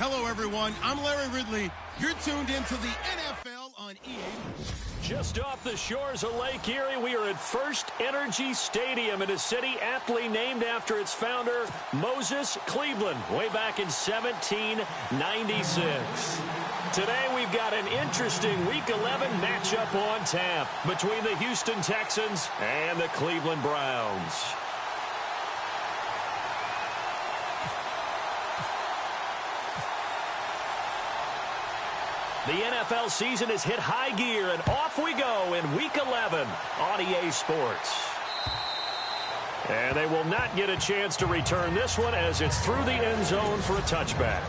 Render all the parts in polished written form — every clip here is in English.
Hello, everyone. I'm Larry Ridley. You're tuned into the NFL on EA. Just off the shores of Lake Erie, we are at First Energy Stadium in a city aptly named after its founder, Moses Cleveland, way back in 1796. Today, we've got an interesting Week 11 matchup on tap between the Houston Texans and the Cleveland Browns. The NFL season has hit high gear, and off we go in Week 11 on EA Sports. And they will not get a chance to return this one as it's through the end zone for a touchback.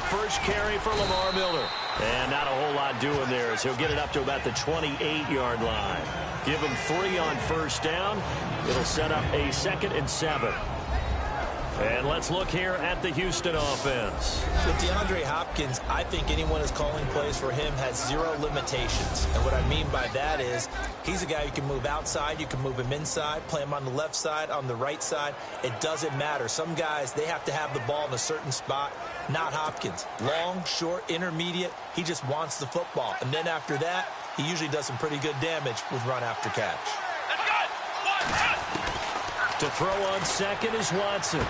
First carry for Lamar Miller. And not a whole lot doing there as he'll get it up to about the 28-yard line. Give him 3 on first down. It'll set up a 2nd and 7. And let's look here at the Houston offense. With DeAndre Hopkins, I think anyone who's calling plays for him has 0 limitations. And what I mean by that is he's a guy you can move outside, you can move him inside, play him on the left side, on the right side. It doesn't matter. Some guys, they have to have the ball in a certain spot. Not Hopkins. Long, short, intermediate. He just wants the football. And then after that, he usually does some pretty good damage with run after catch. To throw on second is Watson.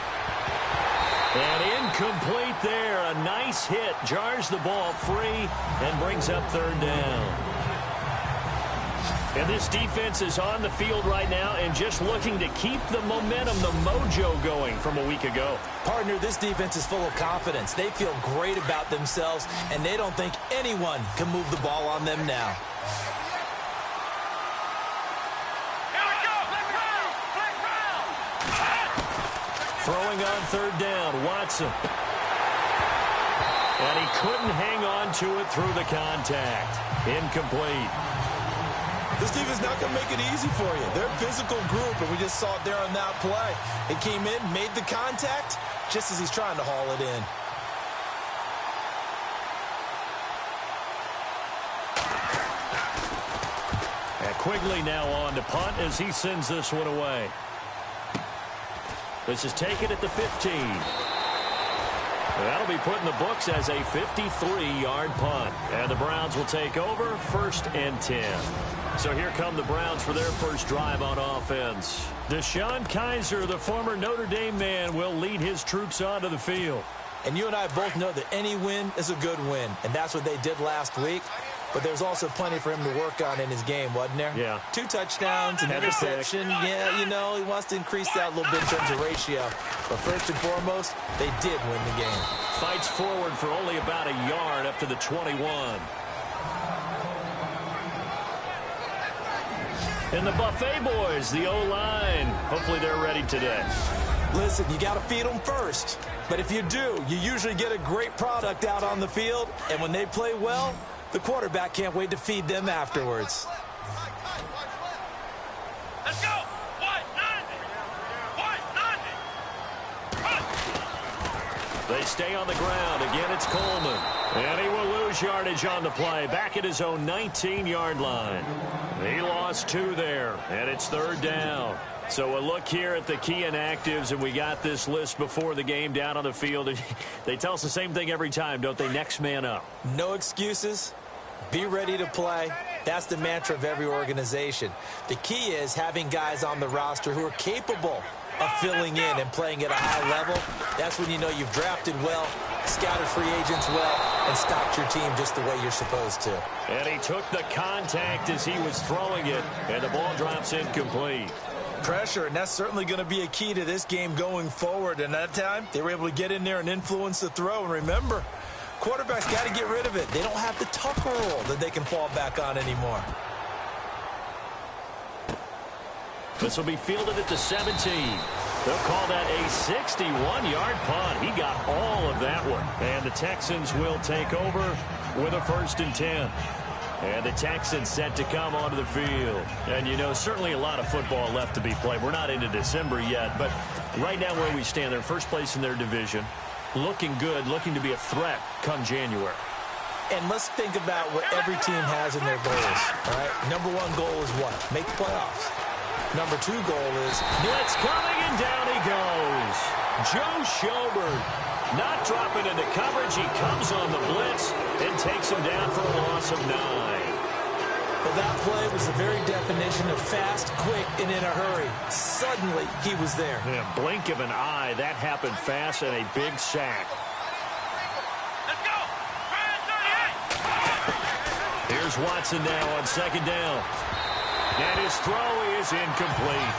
And incomplete there. A nice hit. Jars the ball free and brings up 3rd down. And this defense is on the field right now and just looking to keep the momentum, the mojo going from a week ago. Partner, this defense is full of confidence. They feel great about themselves, and they don't think anyone can move the ball on them now. Throwing on 3rd down, Watson. And he couldn't hang on to it through the contact. Incomplete. This defense not going to make it easy for you. They're a physical group, and we just saw it there on that play. It came in, made the contact, just as he's trying to haul it in. And Quigley now on to punt as he sends this one away. This is taken at the 15. That'll be put in the books as a 53-yard punt. And the Browns will take over 1st and 10. So here come the Browns for their first drive on offense. Deshaun Kaiser, the former Notre Dame man, will lead his troops onto the field. And you and I both know that any win is a good win. And that's what they did last week. But there's also plenty for him to work on in his game, wasn't there? Yeah. 2 touchdowns, an interception. Yeah, you know, he wants to increase that a little bit in terms of ratio. But first and foremost, they did win the game. Fights forward for only about a yard up to the 21. And the Buffet boys, the O-line. Hopefully they're ready today. Listen, you got to feed them first. But if you do, you usually get a great product out on the field. And when they play well, the quarterback can't wait to feed them afterwards. Let's go! They stay on the ground. Again, it's Coleman. And he will lose yardage on the play. Back at his own 19-yard line. He lost 2 there, and it's 3rd down. So a look here at the key inactives, and we got this list before the game down on the field. They tell us the same thing every time, don't they? Next man up. No excuses. Be ready to play. That's the mantra of every organization. The key is having guys on the roster who are capable of filling in and playing at a high level. That's when you know you've drafted well, scouted free agents well, and stocked your team just the way you're supposed to. And he took the contact as he was throwing it, and the ball drops incomplete. Pressure, and that's certainly going to be a key to this game going forward. And that time, they were able to get in there and influence the throw. And remember, quarterbacks got to get rid of it. They don't have the Tucker rule that they can fall back on anymore. This will be fielded at the 17. They'll call that a 61-yard punt. He got all of that one. And the Texans will take over with a 1st and 10. And the Texans set to come onto the field. And, you know, certainly a lot of football left to be played. We're not into December yet, but right now where we stand, they're first place in their division. Looking good, looking to be a threat come January. And let's think about what every team has in their goals, all right? Number one goal is what? Make the playoffs. Number two goal is blitz coming, and down he goes. Joe Schobert not dropping into coverage. He comes on the blitz and takes him down for a loss of 9. Well, that play was the very definition of fast, quick, and in a hurry. Suddenly, he was there. Yeah, blink of an eye. That happened fast and a big sack. Let's go. Here's Watson now on second down. And his throw is incomplete.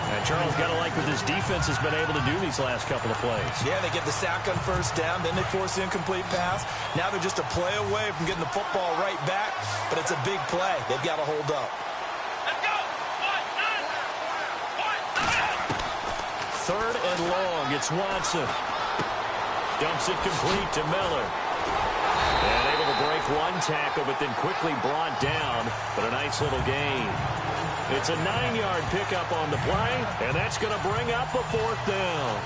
And Charles, got to like what this defense has been able to do these last couple of plays. Yeah, they get the sack on first down, then they force the incomplete pass. Now they're just a play away from getting the football right back, but it's a big play. They've got to hold up. Let's go. 3rd and long. It's Watson. Dumps it complete to Miller. And able to break one tackle, but then quickly brought down. But a nice little gain. It's a 9-yard pickup on the play, and that's going to bring up a 4th down.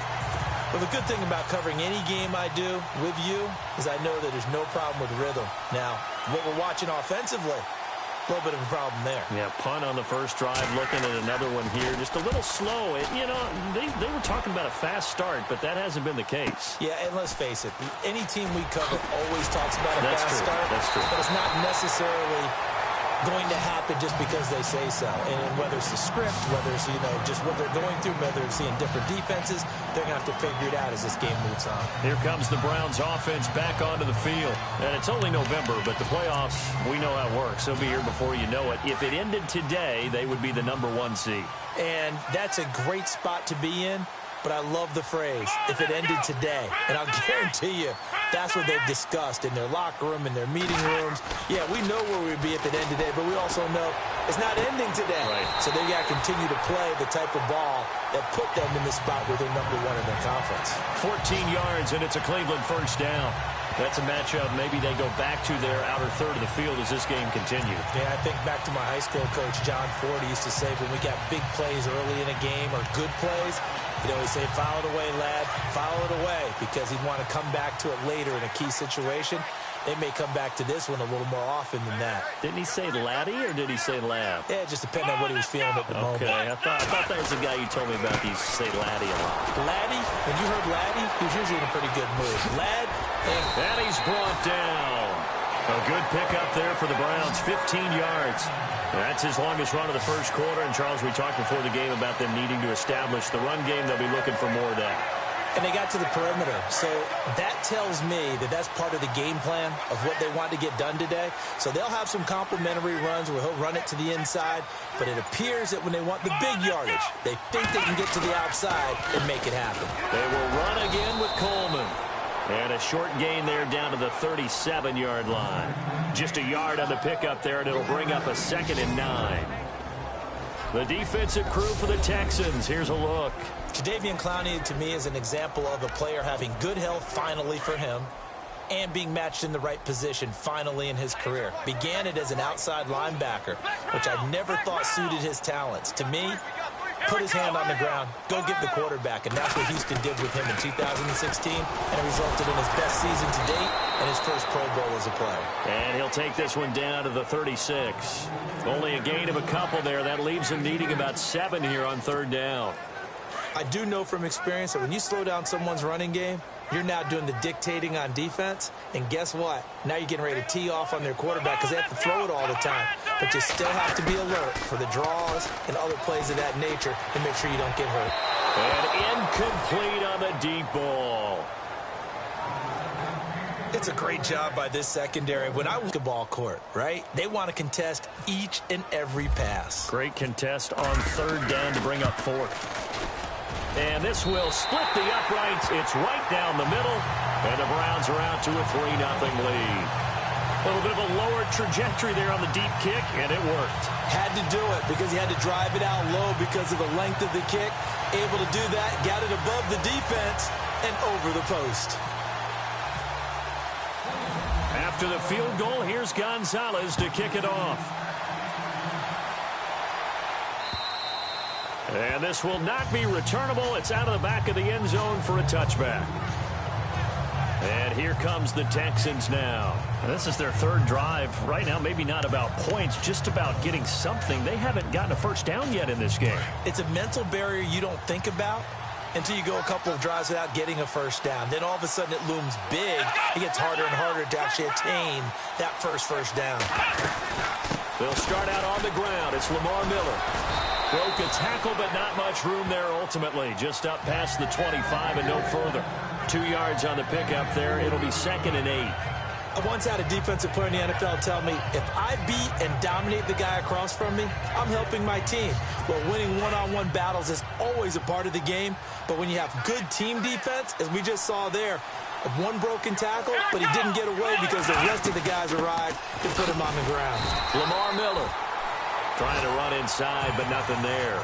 Well, the good thing about covering any game I do with you is I know that there's no problem with rhythm. Now, what we're watching offensively, a little bit of a problem there. Yeah, punt on the first drive, looking at another one here. Just a little slow. You know, they were talking about a fast start, but that hasn't been the case. Yeah, and let's face it, any team we cover always talks about a That's fast true. start. That's true. But it's not necessarily going to happen just because they say so. And whether it's the script, whether it's, you know, just what they're going through, whether it's seeing different defenses, they're going to have to figure it out as this game moves on. Here comes the Browns offense back onto the field. And it's only November, but the playoffs, we know how it works. They'll be here before you know it. If it ended today, they would be the #1 seed. And that's a great spot to be in. But I love the phrase, if it ended today. And I'll guarantee you, that's what they've discussed in their locker room, in their meeting rooms. Yeah, we know where we'd be if it ended today, but we also know it's not ending today. Right. So they've got to continue to play the type of ball that put them in the spot where they're #1 in their conference. 14 yards, and it's a Cleveland first down. That's a matchup. Maybe they go back to their outer third of the field as this game continues. Yeah, I think back to my high school coach, John Ford. He used to say when we got big plays early in a game or good plays, you know, he'd say, foul it away, lad, foul it away, because he'd want to come back to it later in a key situation. They may come back to this one a little more often than that. Didn't he say laddie or did he say lab? Yeah, just depending on what he was feeling at the moment. Okay, I thought that was the guy you told me about. He used to say laddie a lot. Laddie, when you heard Laddie, he was usually in a pretty good mood. Lad, and he's brought down. A good pickup there for the Browns, 15 yards. That's his longest run of the first quarter. And, Charles, we talked before the game about them needing to establish the run game. They'll be looking for more of that. And they got to the perimeter. So that tells me that that's part of the game plan of what they want to get done today. So they'll have some complimentary runs where he'll run it to the inside. But it appears that when they want the big yardage, they think they can get to the outside and make it happen. They will run again with Coleman. And a short gain there down to the 37-yard line. Just a yard on the pickup there, and it'll bring up a 2nd and 9. The defensive crew for the Texans. Here's a look. Jadeveon Clowney, to me, is an example of a player having good health finally for him and being matched in the right position finally in his career. Began it as an outside linebacker, which I never thought suited his talents. To me, put his hand on the ground, go get the quarterback, and that's what Houston did with him in 2016, and it resulted in his best season to date and his first Pro Bowl as a player. And he'll take this one down to the 36. Only a gain of a couple there. That leaves him needing about 7 here on 3rd down. I do know from experience that when you slow down someone's running game, you're now doing the dictating on defense, and guess what? Now you're getting ready to tee off on their quarterback because they have to throw it all the time. But you still have to be alert for the draws and other plays of that nature to make sure you don't get hurt. And incomplete on the deep ball. It's a great job by this secondary. When I was a ball court, right, they want to contest each and every pass. Great contest on 3rd down to bring up 4th. And this will split the uprights. It's right down the middle. And the Browns are out to a 3-0 lead. A little bit of a lower trajectory there on the deep kick, and it worked. Had to do it because he had to drive it out low because of the length of the kick. Able to do that, got it above the defense and over the post. After the field goal, here's Gonzalez to kick it off. And this will not be returnable. It's out of the back of the end zone for a touchback. And here comes the Texans now. This is their third drive. Right now, maybe not about points, just about getting something. They haven't gotten a first down yet in this game. It's a mental barrier you don't think about until you go a couple of drives without getting a first down. Then all of a sudden it looms big. It gets harder and harder to actually attain that first down. They'll start out on the ground. It's Lamar Miller. Broke a tackle, but not much room there ultimately. Just up past the 25 and no further. 2 yards on the pickup there. It'll be 2nd and 8. I once had a defensive player in the NFL tell me, if I beat and dominate the guy across from me, I'm helping my team. Well, winning one-on-one battles is always a part of the game, but when you have good team defense, as we just saw there, one broken tackle, but he didn't get away because the rest of the guys arrived to put him on the ground. Lamar Miller trying to run inside, but nothing there.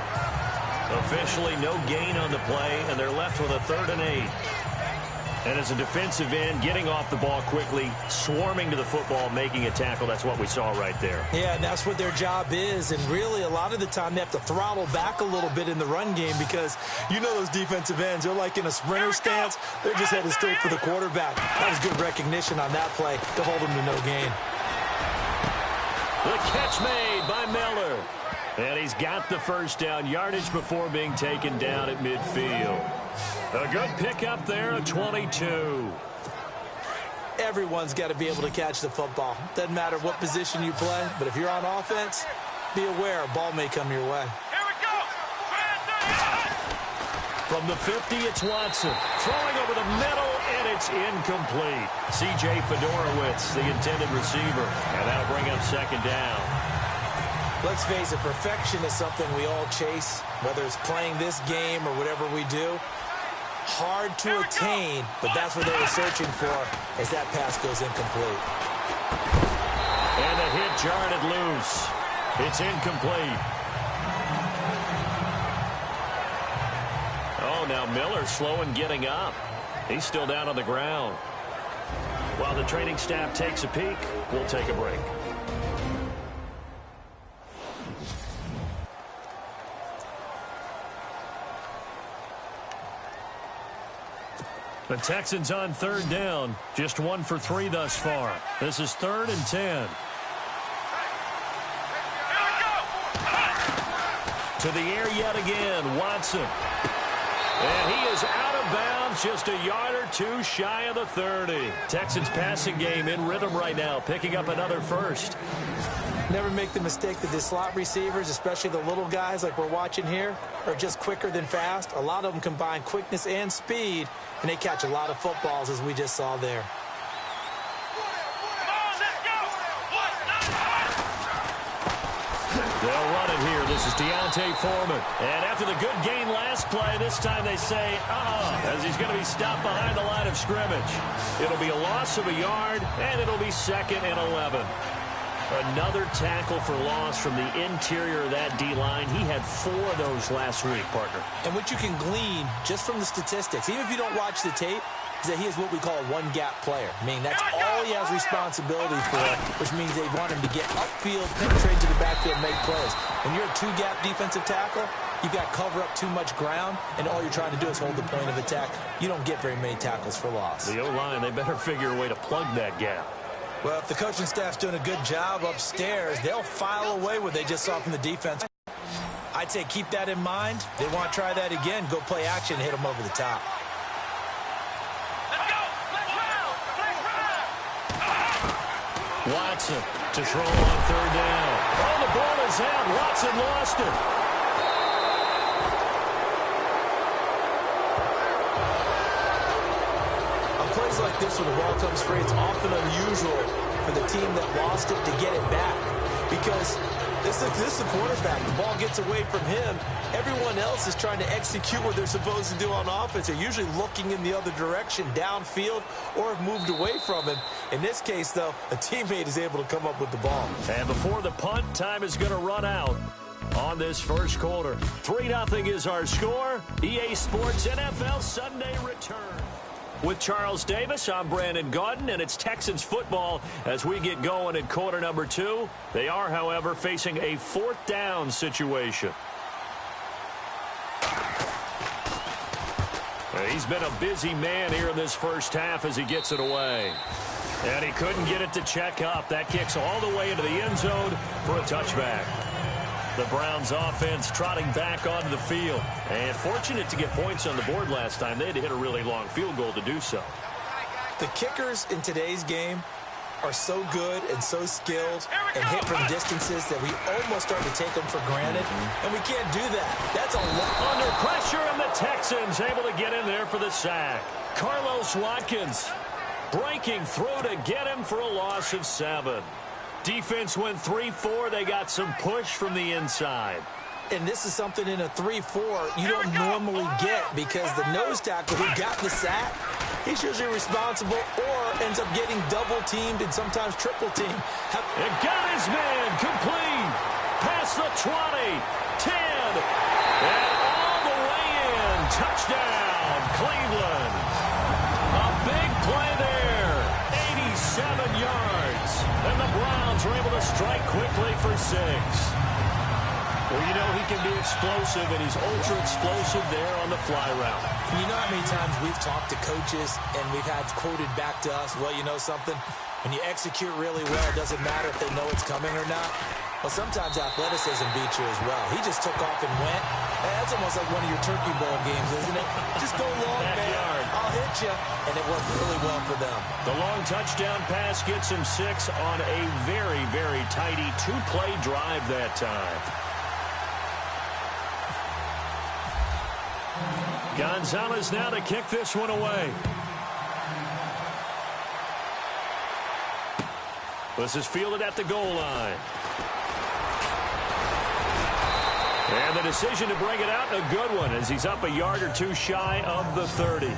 Officially no gain on the play, and they're left with a 3rd and 8. And as a defensive end, getting off the ball quickly, swarming to the football, making a tackle, that's what we saw right there. Yeah, and that's what their job is. And really, a lot of the time, they have to throttle back a little bit in the run game because you know those defensive ends, they're like in a sprinter stance. They're just headed straight for the quarterback. That was good recognition on that play to hold them to no gain. The catch made by Miller. And he's got the first down, yardage before being taken down at midfield. A good pickup there at 22. Everyone's got to be able to catch the football. Doesn't matter what position you play, but if you're on offense, be aware a ball may come your way. Here we go. From the 50, it's Watson. Throwing over the middle, and it's incomplete. C.J. Fedorowicz, the intended receiver. And that'll bring up 2nd down. Let's face it, perfection is something we all chase, whether it's playing this game or whatever we do. Hard to attain, but that's what they were searching for as that pass goes incomplete. And the hit jarred it loose. It's incomplete. Oh, now Miller's slow in getting up. He's still down on the ground. While the training staff takes a peek, we'll take a break. The Texans on 3rd down. Just 1 for 3 thus far. This is 3rd and 10. To the air yet again, Watson. And he is out of bounds, just a yard or 2 shy of the 30. Texans passing game in rhythm right now, picking up another first. Never make the mistake that the slot receivers, especially the little guys like we're watching here, are just quicker than fast. A lot of them combine quickness and speed, and they catch a lot of footballs, as we just saw there. They'll run it here. This is Deontay Foreman. And after the good gain last play, this time they say, as he's going to be stopped behind the line of scrimmage. It'll be a loss of a yard, and it'll be 2nd and 11. Another tackle for loss from the interior of that D-line. He had 4 of those last week, partner. And what you can glean just from the statistics, even if you don't watch the tape, is that he is what we call a one-gap player. I mean, that's all he has responsibility for, which means they want him to get upfield, penetrate to the backfield, make plays. When you're a 2-gap defensive tackle, you've got to cover up too much ground, and all you're trying to do is hold the point of attack. You don't get very many tackles for loss. The O-line, they better figure a way to plug that gap. Well, if the coaching staff's doing a good job upstairs, they'll file away what they just saw from the defense. I'd say keep that in mind. They want to try that again. Go play action and hit them over the top. Let's go. Watson to throw on 3rd down. Oh, the ball is out. Watson lost it. Plays like this when the ball comes free, it's often unusual for the team that lost it to get it back because this is the quarterback. The ball gets away from him. Everyone else is trying to execute what they're supposed to do on offense. They're usually looking in the other direction, downfield, or have moved away from him. In this case, though, a teammate is able to come up with the ball. And before the punt, time is going to run out on this first quarter. 3-0 is our score. EA Sports NFL Sunday return. With Charles Davis, I'm Brandon Gaudin, and it's Texans football as we get going in quarter number 2. They are, however, facing a 4th down situation. He's been a busy man here in this first half as he gets it away. And he couldn't get it to check up. That kicks all the way into the end zone for a touchback. The Browns offense trotting back onto the field. And fortunate to get points on the board last time. They had to hit a really long field goal to do so. The kickers in today's game are so good and so skilled and hit from distances that we almost start to take them for granted. And we can't do that. That's a lot. Under pressure, and the Texans able to get in there for the sack. Carlos Watkins breaking through to get him for a loss of 7. Defense went 3-4. They got some push from the inside. And this is something in a 3-4 you don't normally get because the nose tackle who got the sack, he's usually responsible or ends up getting double-teamed and sometimes triple-teamed. It got his man complete. Past the 20, 10, and all the way in. Touchdown, Cleveland. A big play there. 87 yards. And the Browns are able to strike quickly for 6. Well, you know he can be explosive, and he's ultra-explosive there on the fly route. And you know how many times we've talked to coaches and we've had quoted back to us, well, you know something? When you execute really well, it doesn't matter if they know it's coming or not. Well, sometimes athleticism beats you as well. He just took off and went. That's almost like one of your Turkey Bowl games, isn't it? Just go long, man. I'll hit you. And it worked really well for them. The long touchdown pass gets him 6 on a very, very tidy 2-play drive that time. Gonzalez now to kick this one away. This is fielded at the goal line. And the decision to bring it out, a good one, as he's up a yard or 2 shy of the 30.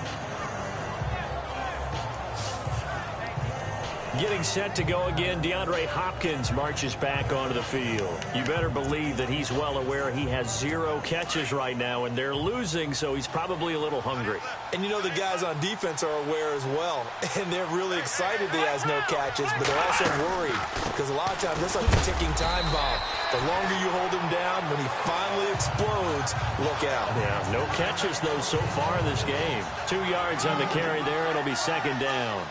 Getting set to go again, DeAndre Hopkins marches back onto the field. You better believe that he's well aware he has 0 catches right now, and they're losing, so he's probably a little hungry. And you know the guys on defense are aware as well, and they're really excited that he has no catches, but they're also worried, because a lot of times that's like a ticking time bomb. The longer you hold him down, when he finally explodes, look out. Yeah, no catches, though, so far in this game. 2 yards on the carry there. It'll be 2nd down.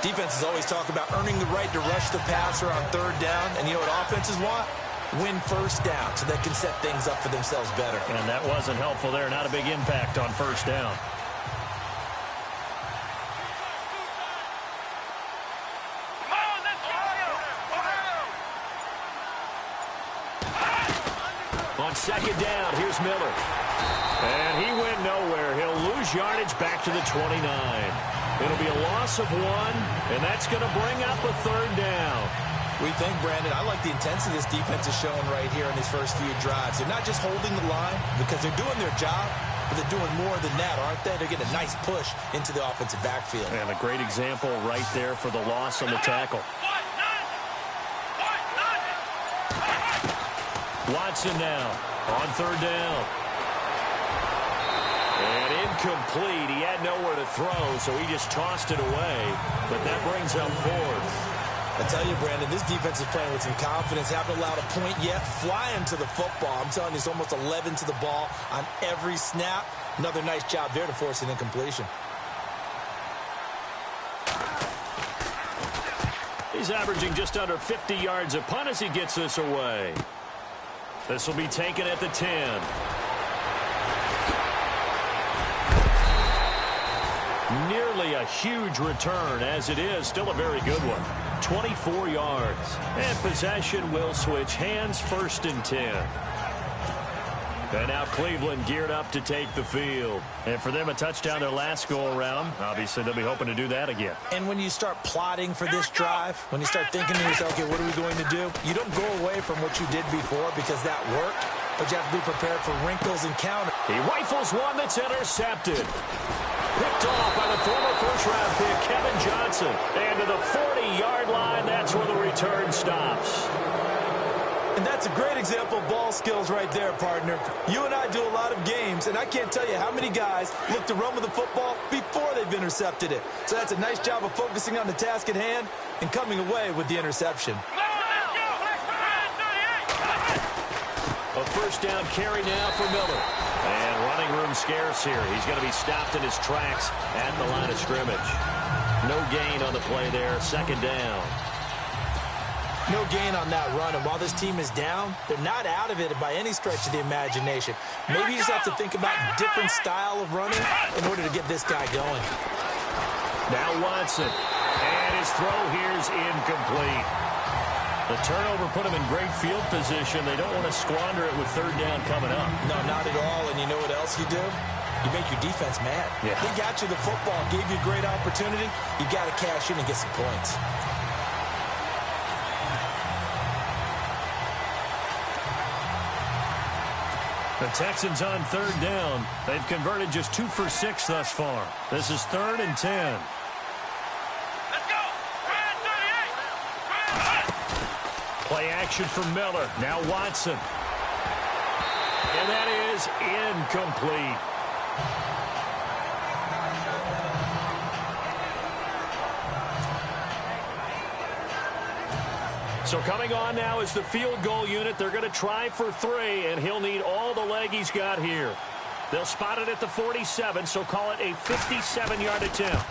Defenses always talk about earning the right to rush the passer on 3rd down. And you know what offenses want? Win 1st down so they can set things up for themselves better. And that wasn't helpful there. Not a big impact on 1st down. On 2nd down, here's Miller. And he went nowhere. He'll lose yardage back to the 29. It'll be a loss of 1, and that's going to bring up a 3rd down. We think, Brandon, I like the intensity this defense is showing right here in these first few drives. They're not just holding the line because they're doing their job, but they're doing more than that, aren't they? They're getting a nice push into the offensive backfield. And a great example right there for the loss on the tackle. Watson now on 3rd down. And incomplete. He had nowhere to throw, so he just tossed it away. But that brings up 4th. I tell you, Brandon, this defense is playing with some confidence. Haven't allowed a point yet. Flying to the football. I'm telling you, it's almost 11 to the ball on every snap. Another nice job there to force an incompletion. He's averaging just under 50 yards a punt as he gets this away. This will be taken at the 10. Nearly a huge return, as it is still a very good one. 24 yards. And possession will switch hands, 1st and 10. And now Cleveland geared up to take the field. And for them, a touchdown their last go-around. Obviously, they'll be hoping to do that again. And when you start plotting for this drive, when you start thinking to yourself, okay, what are we going to do? You don't go away from what you did before because that worked, but you have to be prepared for wrinkles and counters. He rifles one that's intercepted. Picked off by the former first-round pick, Kevin Johnson. And to the 40-yard line, that's where the return stops. And that's a great example of ball skills right there, partner. You and I do a lot of games, and I can't tell you how many guys look to run with the football before they've intercepted it. So that's a nice job of focusing on the task at hand and coming away with the interception. A first down carry now for Miller. And running room scarce here. He's going to be stopped in his tracks at the line of scrimmage. No gain on the play there. Second down. No gain on that run, and while this team is down, they're not out of it by any stretch of the imagination. Maybe you just have to think about a different style of running in order to get this guy going. Now Watson, and his throw here is incomplete. The turnover put him in great field position. They don't want to squander it with third down coming up. No, not at all, and you know what else you do? You make your defense mad. Yeah. They got you the football, gave you a great opportunity. You got to cash in and get some points. The Texans on third down. They've converted just 2 for 6 thus far. This is 3rd and 10. Let's go. Play action for Miller. Now Watson. And that is incomplete. So coming on now is the field goal unit. They're going to try for 3, and he'll need all the leg he's got here. They'll spot it at the 47, so call it a 57-yard attempt.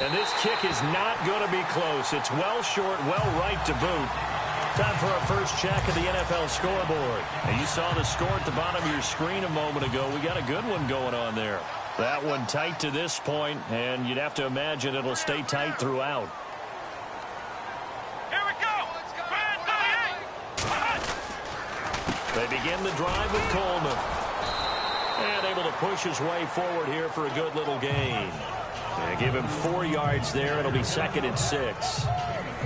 And this kick is not going to be close. It's well short, well right to boot. Time for our first check of the NFL scoreboard. And you saw the score at the bottom of your screen a moment ago. We got a good one going on there. That one tight to this point, and you'd have to imagine it'll stay tight throughout. They begin the drive with Coleman. And able to push his way forward here for a good little gain. And give him 4 yards there. It'll be 2nd and 6.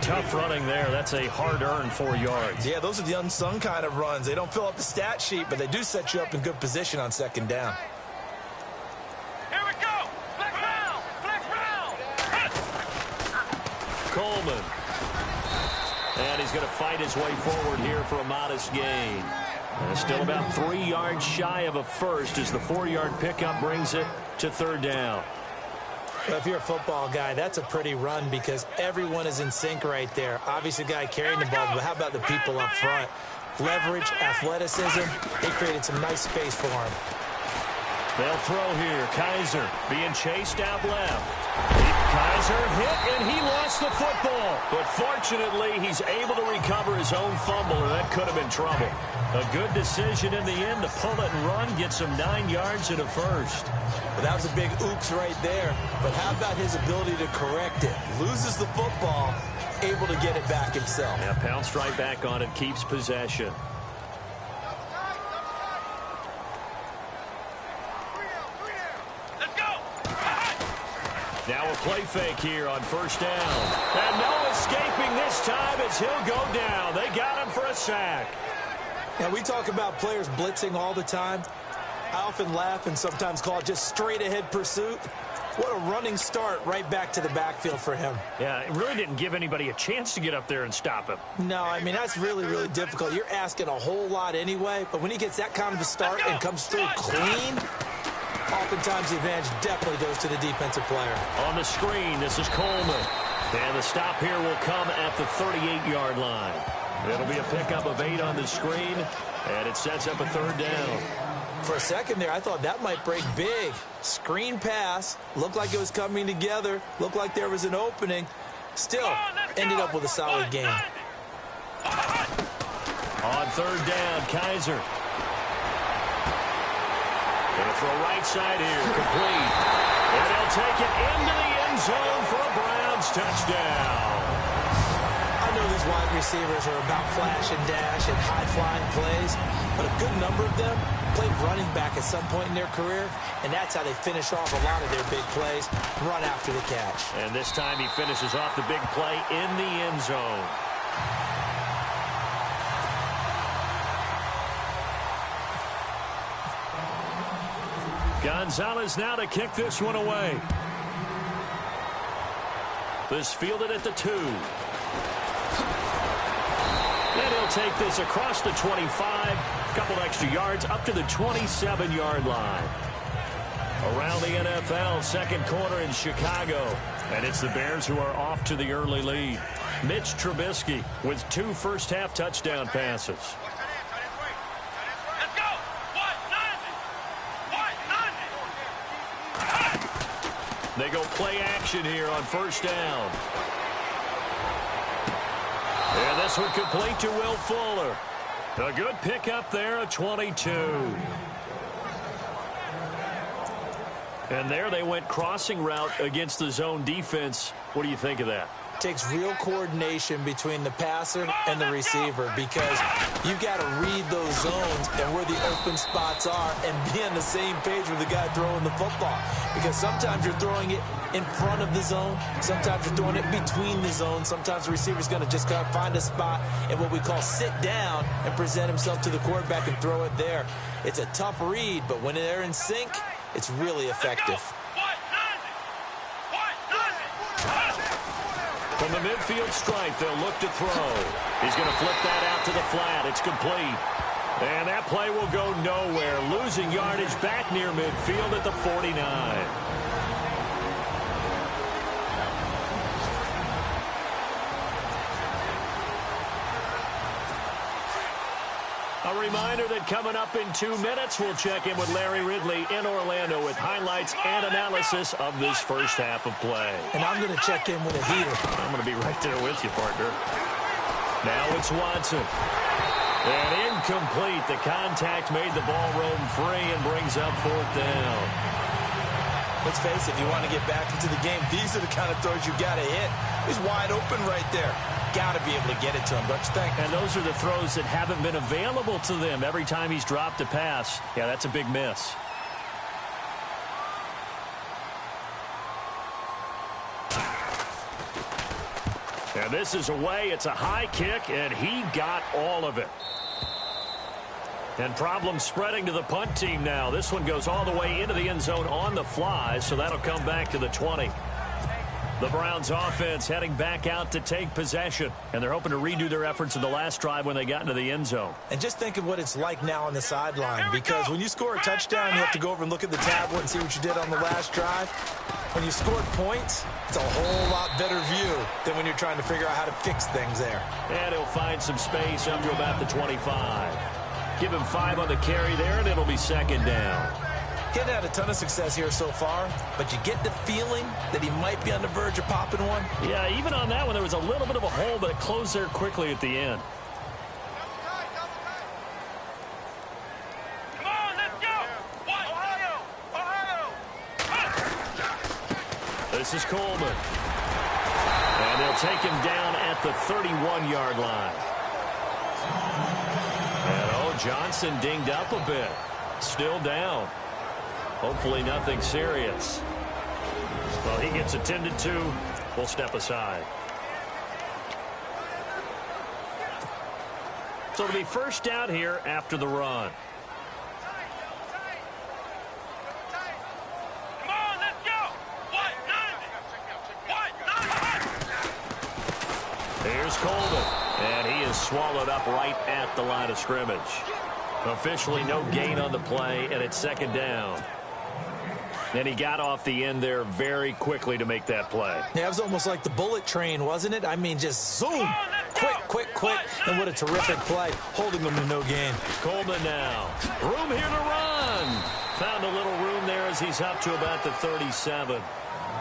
Tough running there. That's a hard-earned 4 yards. Yeah, those are the unsung kind of runs. They don't fill up the stat sheet, but they do set you up in good position on 2nd down. Here we go. Flex round. Flex round. Coleman. And he's going to fight his way forward here for a modest gain. And still about 3 yards shy of a first as the 4-yard pickup brings it to 3rd down. Well, if you're a football guy, that's a pretty run because everyone is in sync right there. Obviously, the guy carrying the ball, but how about the people up front? Leverage, athleticism, they created some nice space for him. They'll throw here. Kaiser being chased out left. Kaiser hit, and he lost the football. But fortunately, he's able to recover his own fumble, or that could have been trouble. A good decision in the end to pull it and run, get some 9 yards and a first. Well, that was a big oops right there. But how about his ability to correct it? Loses the football, able to get it back himself. Yeah, pounced right back on it, keeps possession. Now a play fake here on first down. And no escaping this time as he'll go down. They got him for a sack. Now, we talk about players blitzing all the time. I often laugh and sometimes call it just straight-ahead pursuit. What a running start right back to the backfield for him. Yeah, it really didn't give anybody a chance to get up there and stop him. No, I mean, that's really, really difficult. You're asking a whole lot anyway, but when he gets that kind of a start and comes through clean, oftentimes the advantage definitely goes to the defensive player. On the screen, this is Coleman. And the stop here will come at the 38-yard line. It'll be a pickup of 8 on the screen, and it sets up a 3rd down. For a second there, I thought that might break big. Screen pass, looked like it was coming together, looked like there was an opening. Still, ended up with a solid game. On 3rd down, Kaiser. Gonna throw right side here, complete. And they'll take it into the end zone for a Browns touchdown. I know these wide receivers are about flash and dash and high-flying plays, but a good number of them played running back at some point in their career, and that's how they finish off a lot of their big plays, run after the catch. And this time he finishes off the big play in the end zone. Gonzalez now to kick this one away. This fielded at the 2. they'll take this across the 25, a couple extra yards up to the 27-yard line. Around the NFL, second quarter in Chicago. And it's the Bears who are off to the early lead. Mitch Trubisky with 2 first-half touchdown passes. Let's go. What? 90. They go play action here on first down. And this one complete to Will Fuller. A good pickup there at 22. And there they went crossing route against the zone defense. What do you think of that? Takes real coordination between the passer and the receiver because you've got to read those zones and where the open spots are and be on the same page with the guy throwing the football. Because sometimes you're throwing it in front of the zone. Sometimes you're throwing it between the zones. Sometimes the receiver's going to just kind of find a spot and what we call sit down and present himself to the quarterback and throw it there. It's a tough read, but when they're in sync, it's really effective. From the midfield stripe, they'll look to throw. He's going to flip that out to the flat. It's complete. And that play will go nowhere. Losing yardage back near midfield at the 49. A reminder that coming up in 2 minutes, we'll check in with Larry Ridley in Orlando with highlights and analysis of this first half of play. And I'm going to check in with a heater. I'm going to be right there with you, partner. Now it's Watson. And incomplete. The contact made the ball roam free and brings up fourth down. Let's face it, if you want to get back into the game, these are the kind of throws you got to hit. He's wide open right there. Got to be able to get it to him, don't you think? And those are the throws that haven't been available to them every time he's dropped a pass. Yeah, that's a big miss. And this is away. It's a high kick, and he got all of it. And problems spreading to the punt team now. This one goes all the way into the end zone on the fly, so that'll come back to the 20. The Browns offense heading back out to take possession, and they're hoping to redo their efforts in the last drive when they got into the end zone. And just think of what it's like now on the sideline, because when you score a touchdown, you have to go over and look at the tablet and see what you did on the last drive. When you scored points, it's a whole lot better view than when you're trying to figure out how to fix things there. And he'll find some space up to about the 25. Give him 5 on the carry there, and it'll be second down. He hasn't had a ton of success here so far, but you get the feeling that he might be on the verge of popping one. Yeah, even on that one, there was a little bit of a hole, but it closed there quickly at the end. Come on, let's go. Ohio. This is Coleman. And they'll take him down at the 31-yard line. And, Johnson dinged up a bit. Still down. Hopefully nothing serious. Well, he gets attended to. We'll step aside. So it'll be first down here after the run. Come on, let's go. Here's Coleman. And he is swallowed up right at the line of scrimmage. Officially no gain on the play, and it's second down. And he got off the end there very quickly to make that play. Yeah, it was almost like the bullet train, wasn't it? I mean, just zoom. Quick. And what a terrific play, holding them to no gain. Coleman now. Room here to run. Found a little room there as he's up to about the 37. A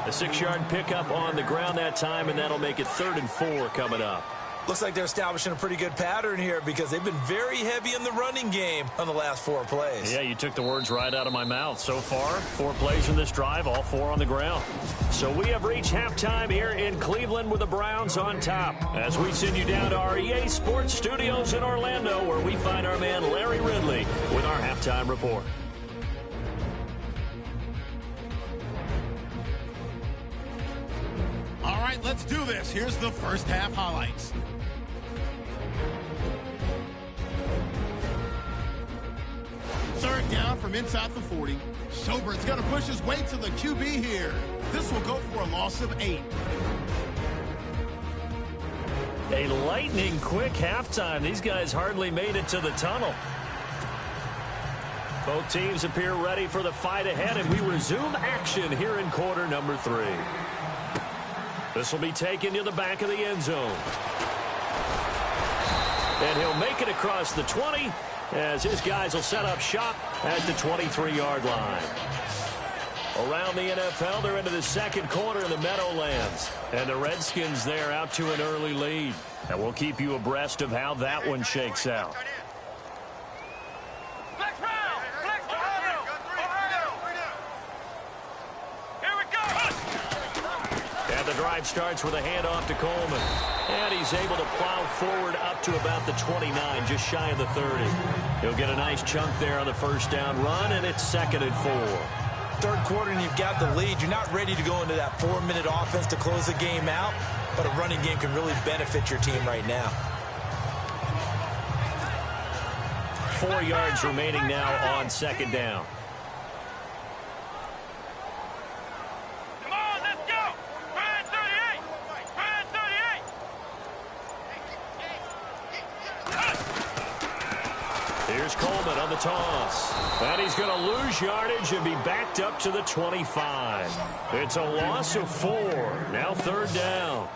6-yard pickup on the ground that time, and that'll make it 3rd and 4 coming up. Looks like they're establishing a pretty good pattern here because they've been very heavy in the running game on the last 4 plays. Yeah, you took the words right out of my mouth. So far, 4 plays in this drive, all 4 on the ground. So we have reached halftime here in Cleveland with the Browns on top. As we send you down to our EA Sports Studios in Orlando, where we find our man Larry Ridley with our halftime report. All right, let's do this. Here's the first half highlights. Third down from inside the 40. Schobbert's going to push his way to the QB here. This will go for a loss of 8. A lightning-quick halftime. These guys hardly made it to the tunnel. Both teams appear ready for the fight ahead, and we resume action here in quarter number 3. This will be taken to the back of the end zone. And he'll make it across the 20 as his guys will set up shop at the 23-yard line. Around the NFL, they're into the second quarter in the Meadowlands. And the Redskins there out to an early lead. And we'll keep you abreast of how that one shakes out. Flex round! Flex Ohio! Here we go! And the drive starts with a handoff to Coleman. And he's able to plow forward up to about the 29, just shy of the 30. He'll get a nice chunk there on the first down run, and it's 2nd and 4. Third quarter and you've got the lead. You're not ready to go into that 4-minute offense to close the game out, but a running game can really benefit your team right now. 4 yards remaining now on 2nd down. Come on, let's go! Brand 38! Brand 38! Here's Coleman on the toss. And he's going to lose yardage and be backed up to the 25. It's a loss of 4. Now 3rd down.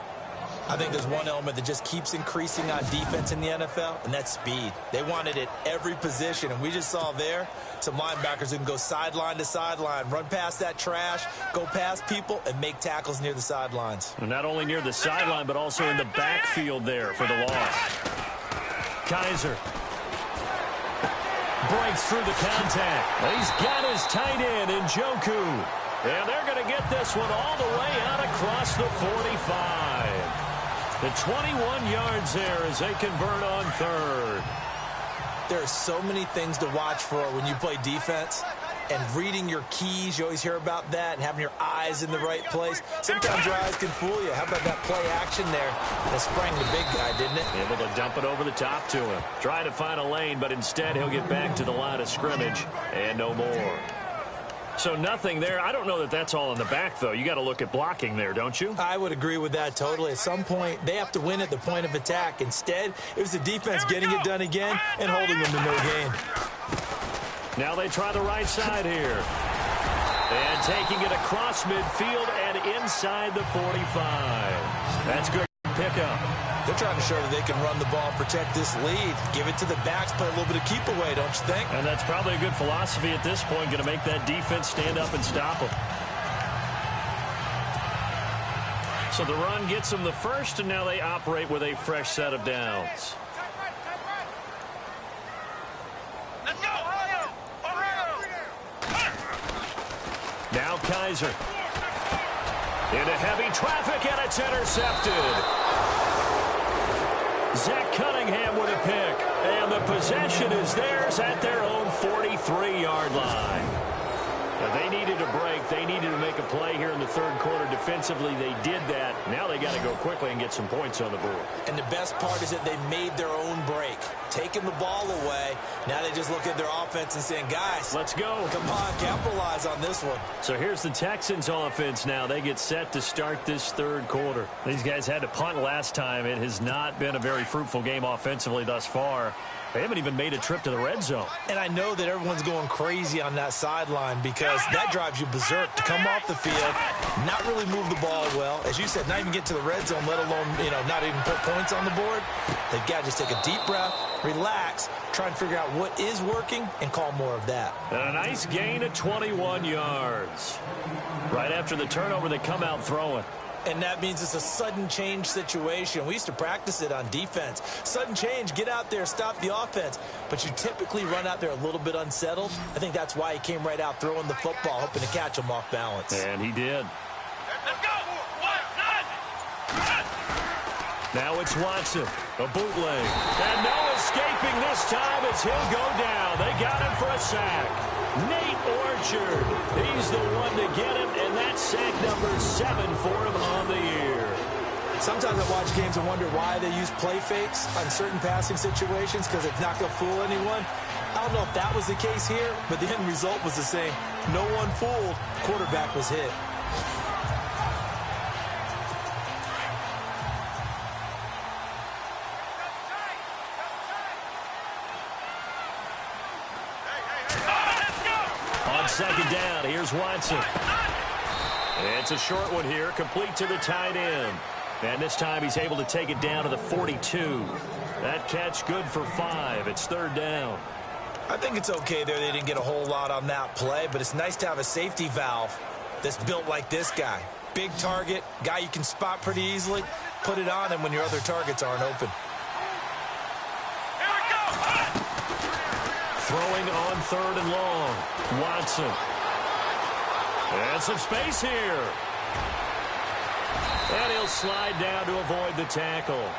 I think there's one element that just keeps increasing on defense in the NFL, and that's speed. They want it at every position, and we just saw there some linebackers who can go sideline to sideline, run past that trash, go past people, and make tackles near the sidelines. Not only near the sideline, but also in the backfield there for the loss. Kaiser breaks through the contact. He's got his tight end in Njoku. And they're going to get this one all the way out across the 45. The 21 yards there as they convert on 3rd. There are so many things to watch for when you play defense. And reading your keys, you always hear about that, and having your eyes in the right place. Sometimes your eyes can fool you. How about that play action there? And it sprang the big guy, didn't it? Able to dump it over the top to him. Trying to find a lane, but instead he'll get back to the line of scrimmage. And no more. So nothing there. I don't know that that's all in the back, though. You got to look at blocking there, don't you? I would agree with that totally. At some point, they have to win at the point of attack. Instead, it was the defense getting it done again and holding them to no gain. Now they try the right side here. And taking it across midfield and inside the 45. That's good pickup. They're trying to show that they can run the ball, protect this lead, give it to the backs, play a little bit of keep away, don't you think? And that's probably a good philosophy at this point, going to make that defense stand up and stop them. So the run gets them the first, and now they operate with a fresh set of downs. Let's go, Ohio! Ohio! Now Kaiser. Into heavy traffic, and it's intercepted. Zach Cunningham with a pick. And the possession is theirs at their own 43-yard line. Now they needed a break. They needed to make a play here in the third quarter defensively. They did that. Now they got to go quickly and get some points on the board. And the best part is that they made their own break. Taking the ball away. Now they just look at their offense and saying, guys, let's go. Come on, capitalize on this one. So here's the Texans offense now. They get set to start this third quarter. These guys had to punt last time. It has not been a very fruitful game offensively thus far. They haven't even made a trip to the red zone. And I know that everyone's going crazy on that sideline because that drives you berserk to come off the field, not really move the ball well. As you said, not even get to the red zone, let alone, not even put points on the board. They've got to just take a deep breath, relax, try and figure out what is working and call more of that. And a nice gain of 21 yards. Right after the turnover, they come out throwing. And that means it's a sudden change situation. We used to practice it on defense. Sudden change, get out there, stop the offense. But you typically run out there a little bit unsettled. I think that's why he came right out throwing the football, hoping to catch him off balance. And he did. Let's go! Now it's Watson, a bootleg. And no escaping this time as he'll go down. They got him for a sack. Nate Orchard, he's the one to get him, and that's sack number 7 for him on the year. Sometimes I watch games and wonder why they use play fakes on certain passing situations because it's not going to fool anyone. I don't know if that was the case here, but the end result was the same. No one fooled. Quarterback was hit. On second down, here's Watson. It's a short one here, complete to the tight end. And this time he's able to take it down to the 42. That catch good for 5. It's third down. I think it's okay there. They didn't get a whole lot on that play, but it's nice to have a safety valve that's built like this guy. Big target, guy you can spot pretty easily. Put it on him when your other targets aren't open. Here we go. Throwing on third and long. Watson. And some space here. And he'll slide down to avoid the tackle.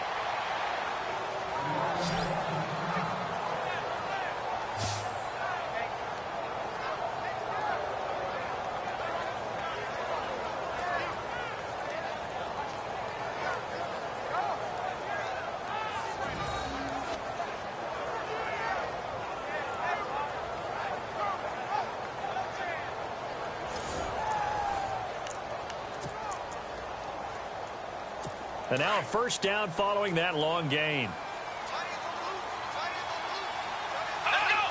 And now a first down following that long gain. Let's go.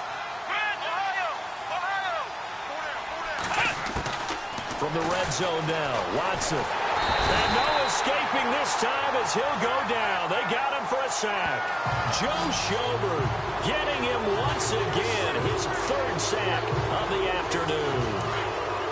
From the red zone now, Watson. And no escaping this time as he'll go down. They got him for a sack. Joe Schobert getting him once again, his third sack of the afternoon.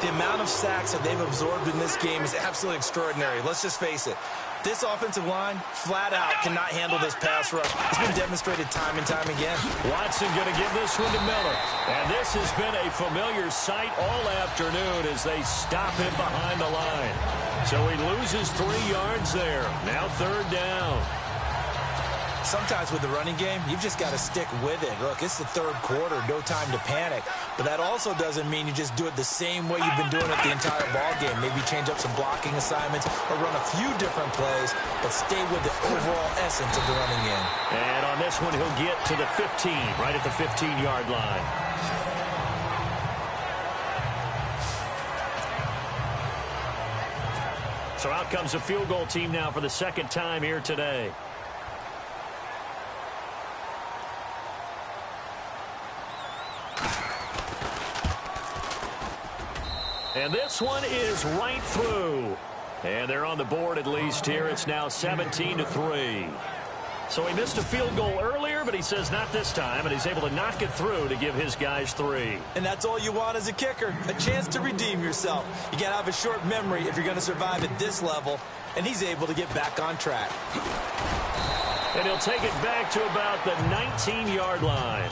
The amount of sacks that they've absorbed in this game is absolutely extraordinary. Let's just face it. This offensive line, flat out, cannot handle this pass rush. It's been demonstrated time and time again. Watson going to give this one to Miller. And this has been a familiar sight all afternoon as they stop him behind the line. So he loses 3 yards there. Now third down. Sometimes with the running game, you've just got to stick with it. Look, it's the third quarter, no time to panic. But that also doesn't mean you just do it the same way you've been doing it the entire ball game. Maybe change up some blocking assignments or run a few different plays, but stay with the overall essence of the running game. And on this one, he'll get to the 15, right at the 15-yard line. So out comes a field goal team now for the second time here today. And this one is right through. And they're on the board at least here. It's now 17-3. So he missed a field goal earlier, but he says not this time, and he's able to knock it through to give his guys 3. And that's all you want as a kicker, a chance to redeem yourself. You got to have a short memory if you're going to survive at this level, and he's able to get back on track. And he'll take it back to about the 19-yard line.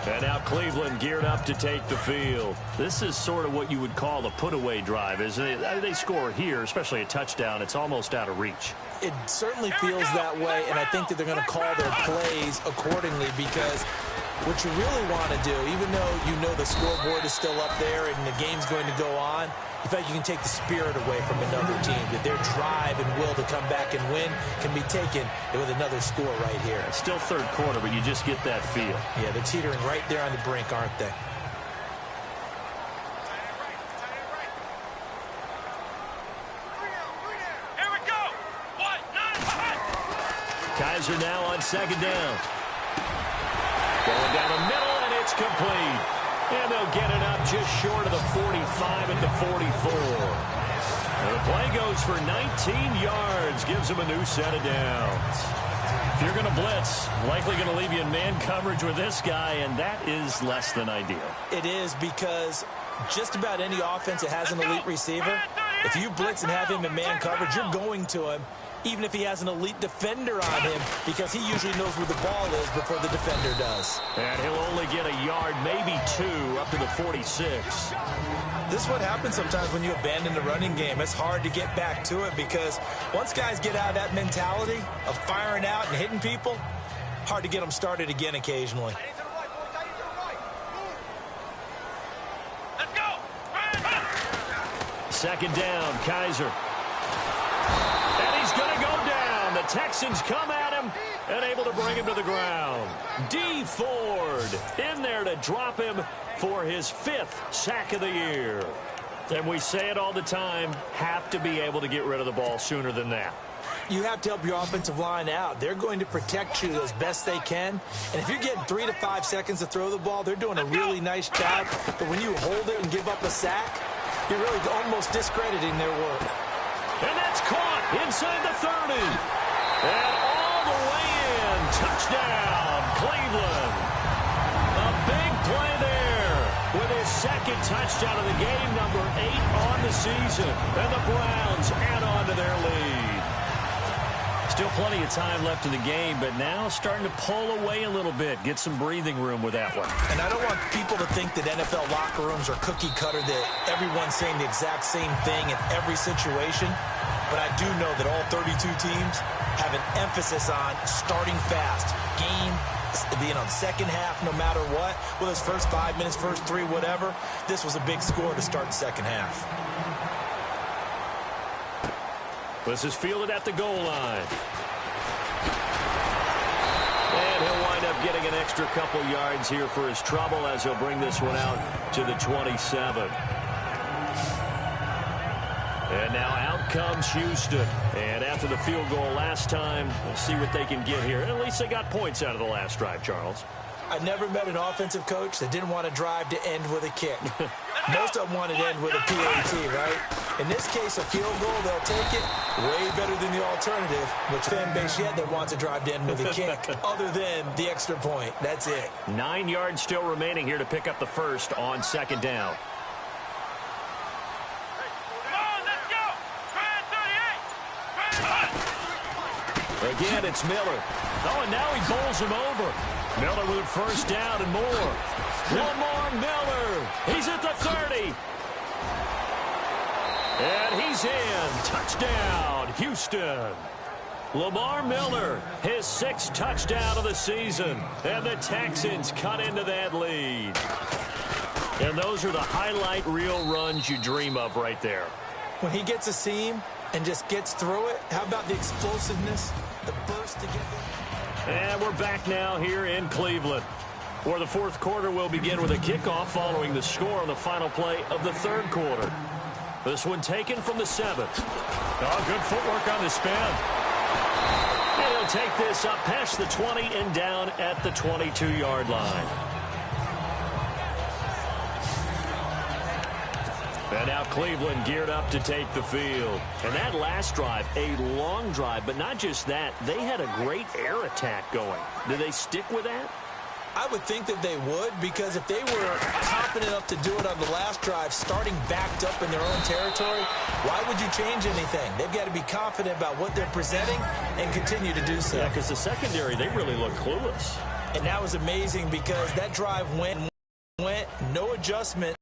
And now Cleveland geared up to take the field. This is sort of what you would call a put-away drive, isn't it? They score here, especially a touchdown. It's almost out of reach. It certainly feels that way, and I think that they're going to call their plays accordingly because what you really want to do, even though you know the scoreboard is still up there and the game's going to go on, in fact, you can take the spirit away from another team, that their drive and will to come back and win can be taken with another score right here. It's still third quarter, but you just get that feel. Yeah, they're teetering right there on the brink, aren't they? Here we go. What? Kaiser now on second down. Going down the middle, and it's complete. And they'll get it up just short of the 45 at the 44. And the play goes for 19 yards, gives them a new set of downs. If you're going to blitz, likely going to leave you in man coverage with this guy, and that is less than ideal. It is because just about any offense that has an elite receiver, if you blitz and have him in man coverage, you're going to him, even if he has an elite defender on him, because he usually knows where the ball is before the defender does. And he'll only get a yard, maybe 2, up to the 46. This is what happens sometimes when you abandon the running game. It's hard to get back to it because once guys get out of that mentality of firing out and hitting people, hard to get them started again occasionally. Let's go. Second down, Kaiser. And he's going to go down. The Texans come at him and able to bring him to the ground. D. Ford in there to drop him for his 5th sack of the year. And we say it all the time, have to be able to get rid of the ball sooner than that. You have to help your offensive line out. They're going to protect you as best they can. And if you're getting 3 to 5 seconds to throw the ball, they're doing a really nice job. But when you hold it and give up a sack, you're really almost discrediting their work. And that's caught inside the 30. And all the way in. Touchdown, Cleveland. A big play there with his second touchdown of the game, number 8 on the season. And the Browns add on to their lead. Still plenty of time left in the game, but now starting to pull away a little bit. Get some breathing room with that one. And I don't want people to think that NFL locker rooms are cookie cutter, that everyone's saying the exact same thing in every situation. But I do know that all 32 teams have an emphasis on starting fast. Game, second half, no matter what. Whether it's first 5 minutes, first 3, whatever. This was a big score to start the second half. This is fielded at the goal line. And he'll wind up getting an extra couple yards here for his trouble as he'll bring this one out to the 27. And now out comes Houston. And after the field goal last time, we'll see what they can get here. At least they got points out of the last drive, Charles. I never met an offensive coach that didn't want to drive to end with a kick. Most of them wanted to end with a PAT, right? In this case, a field goal, they'll take it. Way better than the alternative, which fan base yet that wants to drive to end with a kick, other than the extra point. That's it. 9 yards still remaining here to pick up the first on second down. Come on, let's go. Try 38. Again, it's Miller. Oh, and now he bowls him over. Miller with a first down and more. Lamar Miller. He's at the 30. And he's in. Touchdown, Houston. Lamar Miller, his 6th touchdown of the season. And the Texans cut into that lead. And those are the highlight reel runs you dream of right there. When he gets a seam and just gets through it, how about the explosiveness, the burst to get there? And we're back now here in Cleveland, where the fourth quarter will begin with a kickoff following the score on the final play of the third quarter. This one taken from the 7th. Oh, good footwork on the spin. And he'll take this up past the 20 and down at the 22-yard line. And now Cleveland geared up to take the field. And that last drive, a long drive, but not just that. They had a great air attack going. Did they stick with that? I would think that they would, because if they were confident enough to do it on the last drive, starting backed up in their own territory, why would you change anything? They've got to be confident about what they're presenting and continue to do so. Yeah, because the secondary, they really look clueless. And that was amazing because that drive went, no adjustment.